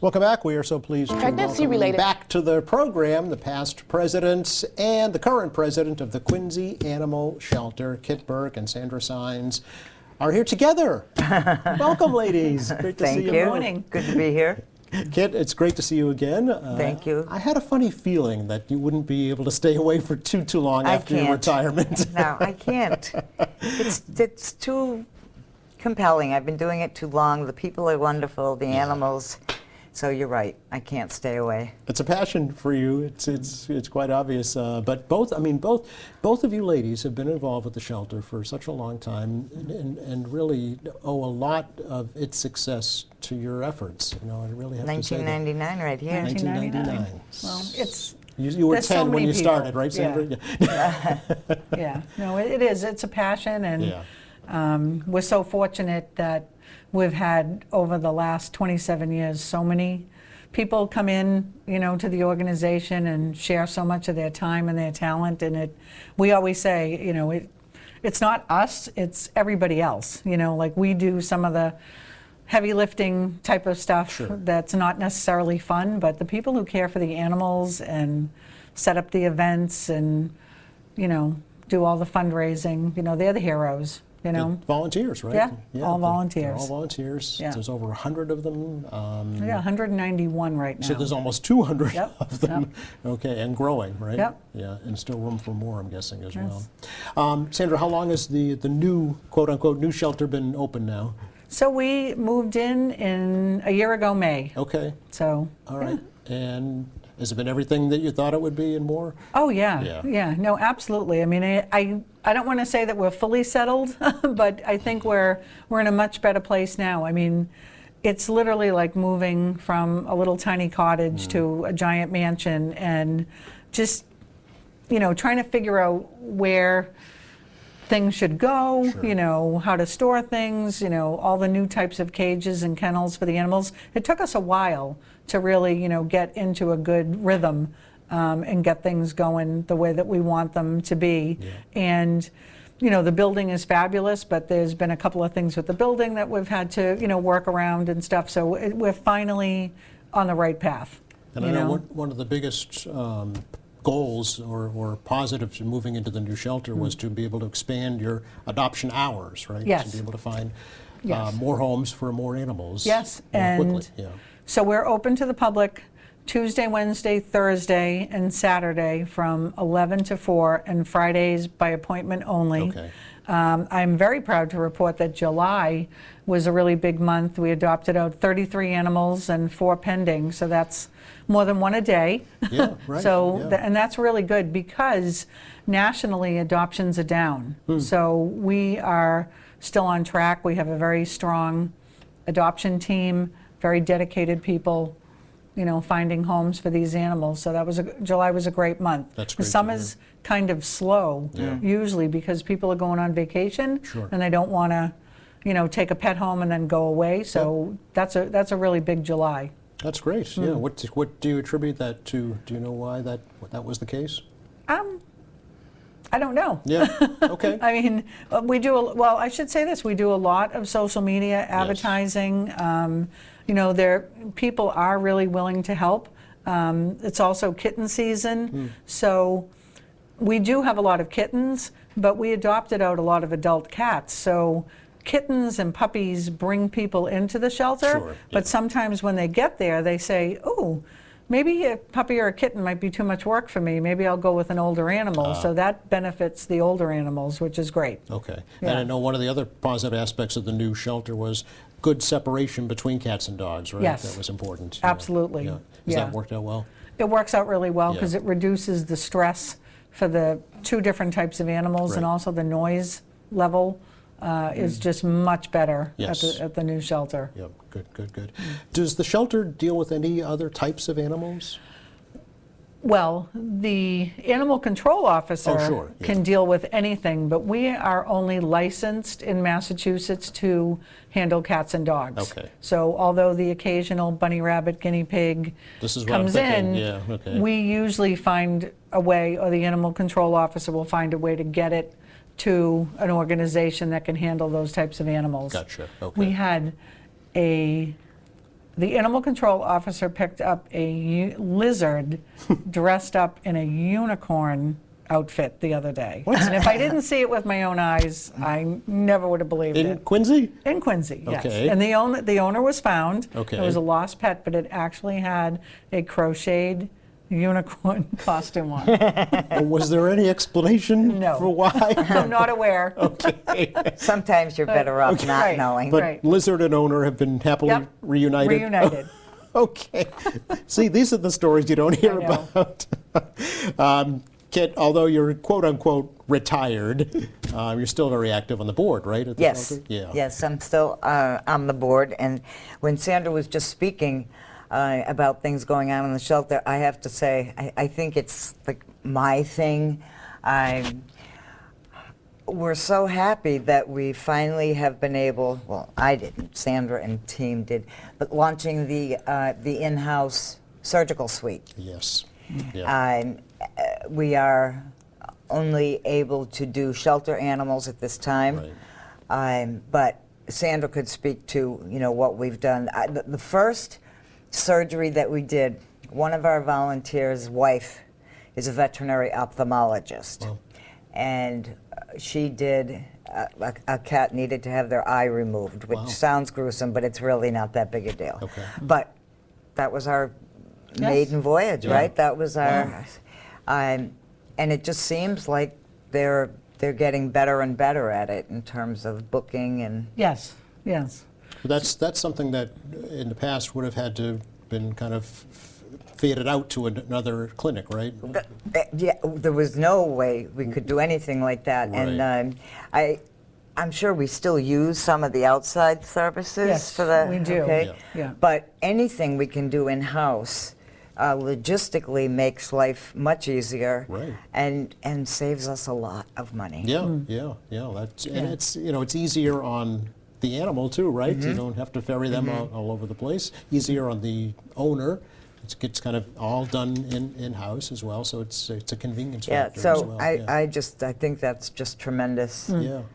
Welcome back. We are so pleased to welcome back to the program the past presidents and the current president of the Quincy Animal Shelter. Kit Burke and Sandra Saenz are here together. Welcome, ladies. Great to see you. Good morning. Good to be here. Kit, it's great to see you again. Thank you. I had a funny feeling that you wouldn't be able to stay away for too long after your retirement. No, I can't. It's too compelling. I've been doing it too long. The people are wonderful, the animals. So you're right. I can't stay away. It's a passion for you. It's quite obvious. But both of you ladies have been involved with the shelter for such a long time, and really owe a lot of its success to your efforts. You know, I really have to say that. 1999, right here. 1999. Well, it's. You were 10 so when you people. started, right, Sandra? Yeah. Yeah. No, it is. It's a passion, and we're so fortunate that we've had, over the last 27 years, so many people come in, you know, to the organization and share so much of their time and their talent. And we always say, you know, it's not us, it's everybody else. You know, like we do some of the heavy lifting type of stuff that's not necessarily fun, but the people who care for the animals and set up the events and, you know, do all the fundraising, you know, they're the heroes. You know, the volunteers, right? Yeah, all volunteers. They're all volunteers. Yeah. There's over 100 of them. Yeah, 191 right now. So there's almost 200 of them. Yep. Okay, and growing, right? Yep. Yeah, and still room for more, I'm guessing, as well. Sandra, how long has the new, quote-unquote, new shelter been open now? So we moved in a year ago, May. Okay. So. All right. And has it been everything that you thought it would be and more? Oh, yeah. Yeah. No, absolutely. I mean, I don't want to say that we're fully settled, but I think we're in a much better place now. I mean, it's literally like moving from a little tiny cottage to a giant mansion, and just, you know, trying to figure out where things should go, you know, how to store things, you know, all the new types of cages and kennels for the animals. It took us a while to really, you know, get into a good rhythm and get things going the way that we want them to be. And, you know, the building is fabulous, but there's been a couple of things with the building that we've had to, you know, work around and stuff. So we're finally on the right path. And I know one of the biggest goals or positives in moving into the new shelter was to be able to expand your adoption hours, right? Yes. To be able to find more homes for more animals. Yes, more and quickly. so we're open to the public Tuesday, Wednesday, Thursday, and Saturday from 11 to 4, and Fridays by appointment only. Okay. I'm very proud to report that July was a really big month. We adopted out 33 animals and 4 pending, so that's more than one a day. Yeah, right. So, and that's really good because nationally adoptions are down. So we are still on track. We have a very strong adoption team, very dedicated people, you know, finding homes for these animals. So July was a great month. That's great. The summer's kind of slow usually because people are going on vacation and they don't want to, you know, take a pet home and then go away. So that's a really big July. That's great. Yeah. What do you attribute that to? Do you know why that was the case? I don't know. Yeah. Okay. I mean, well, I should say this. We do a lot of social media advertising. You know, people are really willing to help. It's also kitten season. So we do have a lot of kittens, but we adopted out a lot of adult cats. So kittens and puppies bring people into the shelter, but sometimes when they get there, they say, oh, maybe a puppy or a kitten might be too much work for me. Maybe I'll go with an older animal. So that benefits the older animals, which is great. Okay. And I know one of the other positive aspects of the new shelter was good separation between cats and dogs, right? Yes. That was important. Absolutely. Yeah. Has that worked out well? It works out really well because it reduces the stress for the 2 different types of animals, and also the noise level is just much better at the new shelter. Yep, good. Does the shelter deal with any other types of animals? Well, the animal control officer can deal with anything, but we are only licensed in Massachusetts to handle cats and dogs. Okay. So although the occasional bunny rabbit, guinea pig comes in, we usually find a way, or the animal control officer will find a way to get it to an organization that can handle those types of animals. Gotcha. Okay. We had the the animal control officer picked up a lizard dressed up in a unicorn outfit the other day. And if I didn't see it with my own eyes, I never would have believed In it. Quincy? In Quincy, yes. Okay. And the owner was found. Okay. It was a lost pet, but it actually had a crocheted unicorn costume on. Was there any explanation No. for why? I'm not aware. Okay. Sometimes you're better off not Right. knowing. But Right. lizard and owner have been happily Yep. reunited? Reunited. Okay. See, these are the stories you don't hear I know. about. Kit, although you're quote-unquote retired, you're still very active on the board, right? At the Yes. shelter? Yeah. Yes, I'm still on the board. And when Sandra was just speaking about things going on in the shelter, I have to say, I think it's like my thing. We're so happy that we finally have been able, well, I didn't, Sandra and team did, but launching the in-house surgical suite. Yes. Yeah. We are only able to do shelter animals at this time. Right. But Sandra could speak to, what we've done. The first surgery that we did, one of our volunteers' wife is a veterinary ophthalmologist. Wow. And she did, a cat needed to have their eye removed, which Wow. sounds gruesome, but it's really not that big a deal. Okay. But that was our Yes. maiden voyage, Yeah. right? That was our, and it just seems like they're getting better and better at it in terms of booking and. Yes, yes. That's something that in the past would have had to been kind of faded out to another clinic, right? Yeah, there was no way we could do anything like that, and I'm sure we still use some of the outside services Yes, for that. we do. Okay? Yeah. But anything we can do in house. Logistically makes life much easier, Right. and saves us a lot of money. Yeah, yeah. That's and it's it's easier on the animal too, right? Mm-hmm. You don't have to ferry them all over the place. Easier on the owner. It gets kind of all done in house as well, so it's a convenience Yeah, factor as so well. I think that's just tremendous.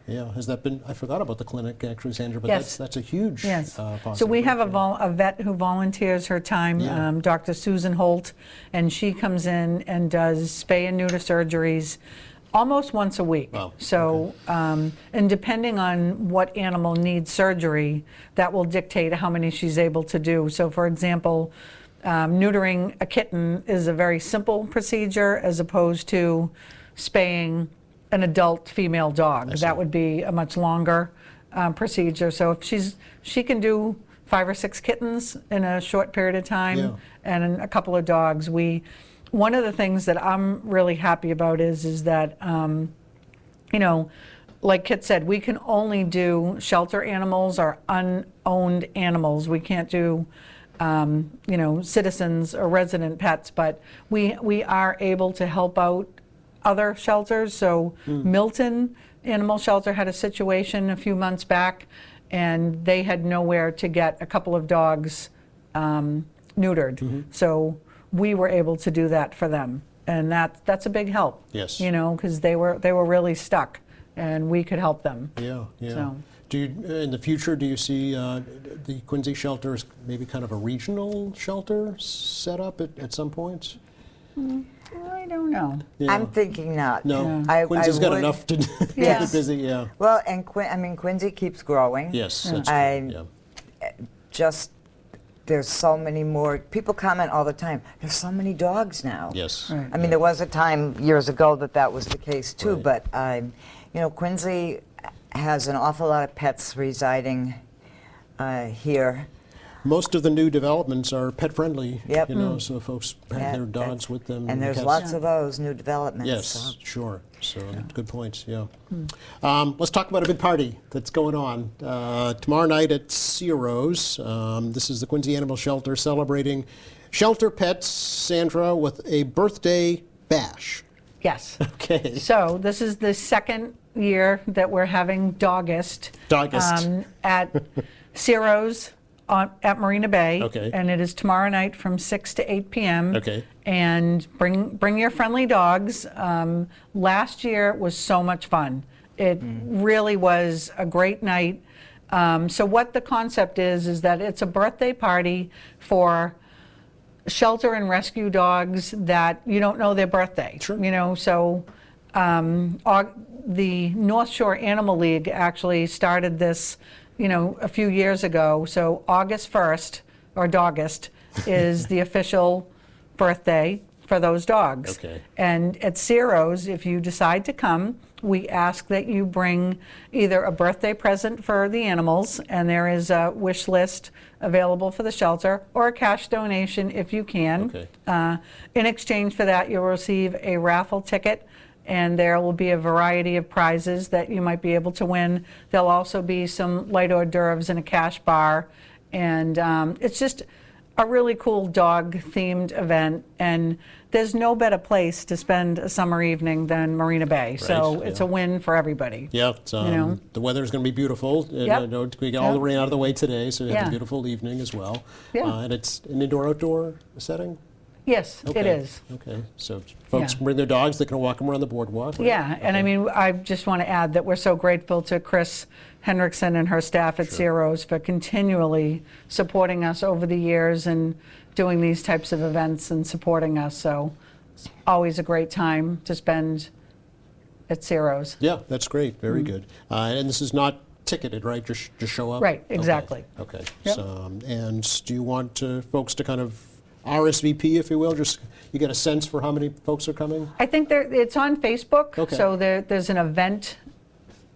Yeah. Has that been? I forgot about the clinic actually, Sandra, but Yes. that's a huge. Yes. Possibility. So we have a vet who volunteers her time, Yeah. Dr. Susan Holt, and she comes in and does spay and neuter surgeries almost once a week. Wow, So, and depending on what animal needs surgery, that will dictate how many she's able to do. So, for example, neutering a kitten is a very simple procedure as opposed to spaying an adult female dog. see. That would be a much longer procedure. So if she can do 5 or 6 kittens in a short period of time, Yeah. and a couple of dogs. One of the things that I'm really happy about is that like Kit said, we can only do shelter animals or unowned animals. We can't do citizens or resident pets, but we are able to help out other shelters. So Milton Animal Shelter had a situation a few months back, and they had nowhere to get a couple of dogs neutered. So we were able to do that for them, and that's a big help. Yes. Because they were really stuck, and we could help them. Yeah. So- Do you, in the future, do you see the Quincy shelter as maybe kind of a regional shelter set up at some point? I don't know. Yeah. I'm thinking not. No, I Quincy's got would- enough to keep Yes. it busy. Yeah. Well, and Quincy keeps growing. Yes, that's I- true. Yeah. Just there's so many more. People comment all the time. There's so many dogs now. Yes. Right. I mean, there was a time years ago that was the case too. Right. But Quincy has an awful lot of pets residing here. Most of the new developments are pet friendly. Yep. So folks have Yeah, their dogs with them. And there's cats. lots of those new developments. Yes, so. sure. So good points. Yeah. Let's talk about a big party that's going on tomorrow night at Ciro's. This is the Quincy Animal Shelter celebrating shelter pets, Sandra, with a birthday bash. Yes. Okay. So this is the second year that we're having Dogist. Dogist. At Ciro's at Marina Bay. Okay. And it is tomorrow night from 6 to 8 p.m. Okay. And bring your friendly dogs. Last year was so much fun. It really was a great night. So what the concept is that it's a birthday party for shelter and rescue dogs that you don't know their birthday. Sure. You know, so the North Shore Animal League actually started this, you know, a few years ago. So August 1st, or Dogust, is the official birthday for those dogs. Okay. And at Ciro's, if you decide to come, we ask that you bring either a birthday present for the animals, and there is a wish list available for the shelter, or a cash donation if you can. Okay. In exchange for that, you'll receive a raffle ticket, and there will be a variety of prizes that you might be able to win. There'll also be some light hors d'oeuvres and a cash bar, and it's just a really cool dog-themed event, and there's no better place to spend a summer evening than Marina Bay. So Right, it's yeah. a win for everybody. Yeah, it's, know? the weather's going to be beautiful. And, Yep. we got all the Yep. rain out of the way today, so we have Yeah. a beautiful evening as well. Yeah. And it's an indoor-outdoor setting? Yes, it Okay. is. Okay, so folks Yeah. bring their dogs, they can walk them around the boardwalk. right? Yeah, and I mean, I just want to add that we're so grateful to Chris Hendrickson and her staff at Ciro's for continually supporting us over the years and doing these types of events and supporting us. So it's always a great time to spend at Ciro's. Yeah, that's great, very good. And this is not ticketed, right? Just show up? Mm. Right, Okay, exactly. Okay. Yep. So, and do you want folks to kind of RSVP, if you will? Just, you get a sense for how many folks are coming? I think it's on Facebook, Okay. so there's an event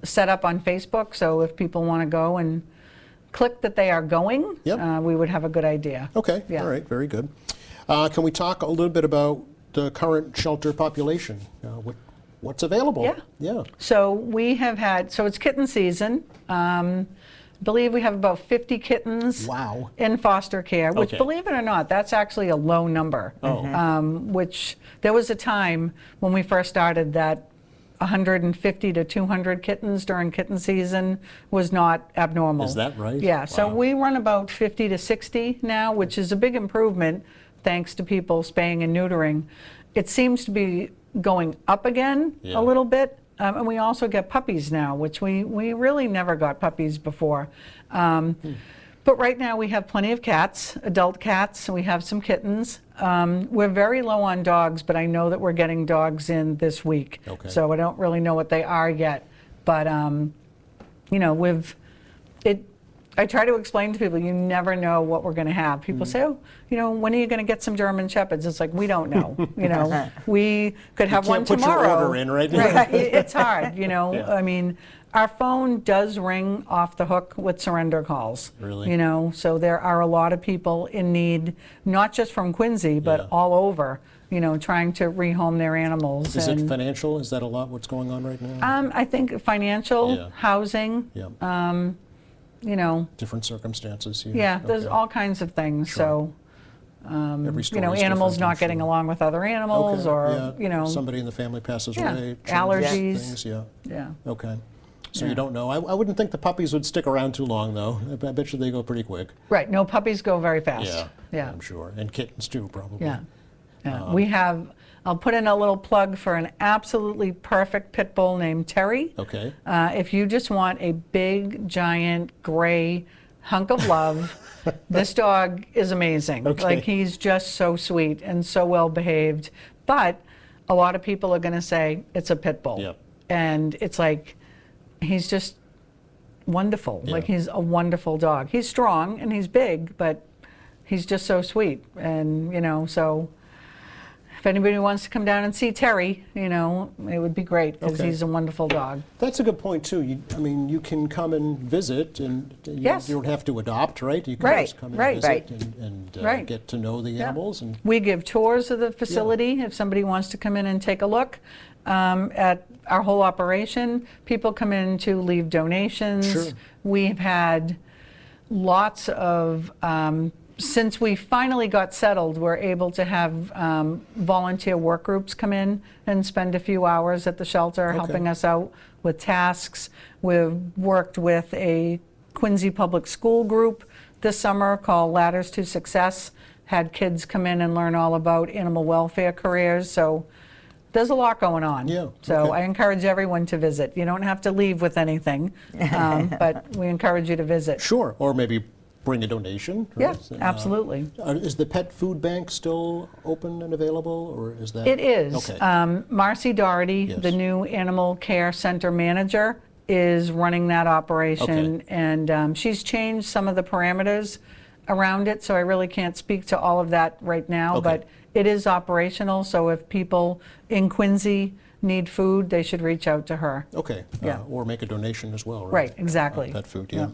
set up on Facebook, so if people want to go and click that they are going, Yep. we would have a good idea. Okay, Yeah. all right, very good. Can we talk a little bit about the current shelter population? What's available? Yeah. Yeah. So we have had, so it's kitten season. I believe we have about 50 kittens Wow. in foster care, which, Okay. believe it or not, that's actually a low number. Oh. Which there was a time when we first started that 150 to 200 kittens during kitten season was not abnormal. Is that right? Yeah, so Wow. we run about 50 to 60 now, which is a big improvement thanks to people spaying and neutering. It seems to be going up again Yeah. a little bit. And we also get puppies now, which we really never got puppies before. But right now we have plenty of cats, adult cats, and we have some kittens. We're very low on dogs, but I know that we're getting dogs in this week. Okay. So I don't really know what they are yet. But, you know, I try to explain to people, you never know what we're going to have. People say, oh, you know, when are you going to get some German Shepherds? It's like, we don't know. You know, we could have one can't put your tomorrow. order in, right? Right. It's hard, you know. Yeah. I mean, our phone does ring off the hook with surrender calls. Really? You know, so there are a lot of people in need, not just from Quincy, but Yeah. all over, you know, trying to rehome their animals. Is it And, financial? Is that a lot what's going on right now? I think financial, Yeah. housing, Yeah. you know, Different circumstances here. yeah, there's Okay. all kinds of things. Sure. So, Every you know, story's animals different, not I'm getting sure. along with other animals, Okay, or, yeah. you know, Somebody in the family passes Yeah. away. changes Allergies. Things, yeah. yeah. Okay. So Yeah. you don't know. I wouldn't think the puppies would stick around too long, though. I bet you they go pretty quick. Right. No, puppies go very fast. Yeah. Yeah. I'm sure. And kittens, too, probably. Yeah. Yeah. We have, I'll put in a little plug for an absolutely perfect pit bull named Terry. Okay. If you just want a big, giant, gray hunk of love, this dog is amazing. Okay. Like, he's just so sweet and so well behaved. But a lot of people are going to say it's a pit bull. Yep. And it's like, he's just wonderful. Yeah. Like, he's a wonderful dog. He's strong and he's big, but he's just so sweet. And, you know, so if anybody wants to come down and see Terry, you know, it would be great, because Okay. he's a wonderful dog. That's a good point, too. I mean, you can come and visit, and Yes. you don't have to adopt, right? You can Right, just come and right. visit Right. and Right. get to know the animals. And We give tours of the facility if somebody wants to come in and take a look at our whole operation. People come in to leave donations. Sure. We've had lots of, since we finally got settled, we're able to have volunteer work groups come in and spend a few hours at the shelter Okay. helping us out with tasks. We've worked with a Quincy Public School group this summer called Ladders to Success, had kids come in and learn all about animal welfare careers. So there's a lot going on. Yeah, So okay. I encourage everyone to visit. You don't have to leave with anything, but we encourage you to visit. Sure, or maybe bring a donation. Yeah, right? absolutely. Is the pet food bank still open and available, or is that? It is. Okay. Marcy Doherty, Yes. the new Animal Care Center manager, is running that operation, Okay. and she's changed some of the parameters around it, so I really can't speak to all of that right now, Okay. but it is operational, so if people in Quincy need food, they should reach out to her. Okay. Yeah. Or make a donation as well, right? Right, exactly. Pet food, yeah.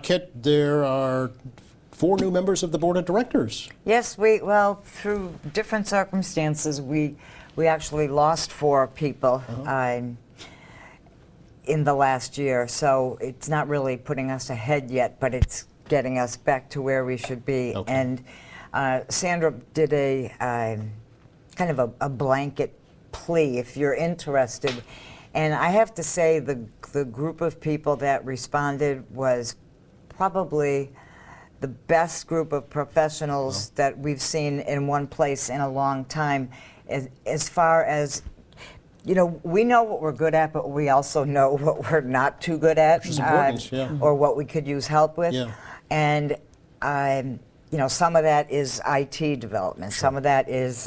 Kit, there are 4 new members of the board of directors. Yes, well, through different circumstances, we actually lost 4 people in the last year. So it's not really putting us ahead yet, but it's getting us back to where we should be. Okay. And Sandra did a kind of a blanket plea, if you're interested. And I have to say, the group of people that responded was probably the best group of professionals that we've seen in one place in a long time. As far as, you know, we know what we're good at, but we also know what we're not too good at, Which is important, yeah. or what we could use help with. Yeah. And you know, some of that is IT development. Some of that is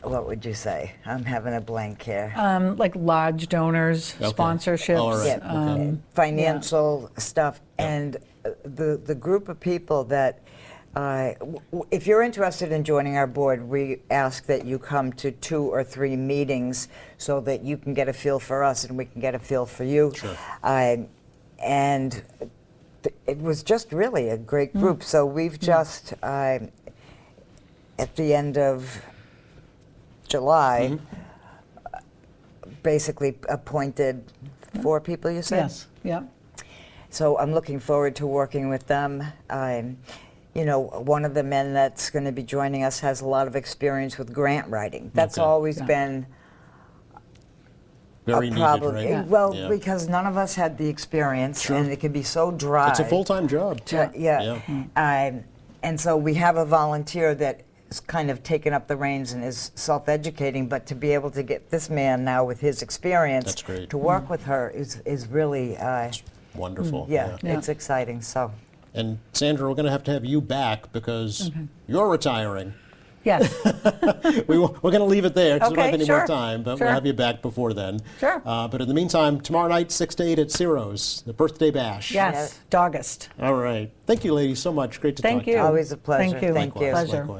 what would you say? I'm having a blank here. Like large donors, Okay. sponsorships. All right. Okay. Financial stuff, and the group of people that, if you're interested in joining our board, we ask that you come to 2 or 3 meetings so that you can get a feel for us and we can get a feel for you. Sure. And it was just really a great group. So we've just, at the end of July, basically appointed 4 people, you said? Yes, yeah. So I'm looking forward to working with them. You know, one of the men that's going to be joining us has a lot of experience with grant writing. That's Okay. always Yeah. been Very a needed, problem. right? Yeah. Well, Yeah. because none of us had the experience, Sure. and it can be so dry. It's a full-time job. Yeah. And so we have a volunteer that has kind of taken up the reins and is self-educating, but to be able to get this man now with his experience That's great. to work with her is really, Wonderful. yeah, Yeah. it's exciting. So. And Sandra, we're going to have you back because you're retiring. Yes, We're going to leave it there because we don't Okay, have any more sure. time, but Sure. we'll have you back before then. Sure. But in the meantime, tomorrow night, 6 to 8 at Ciro's, the birthday bash. yes, August. All right. Thank you, ladies, so much. Great to Thank talk to you. you. Always a pleasure. Thank you. Thank you. Likewise, Pleasure. likewise.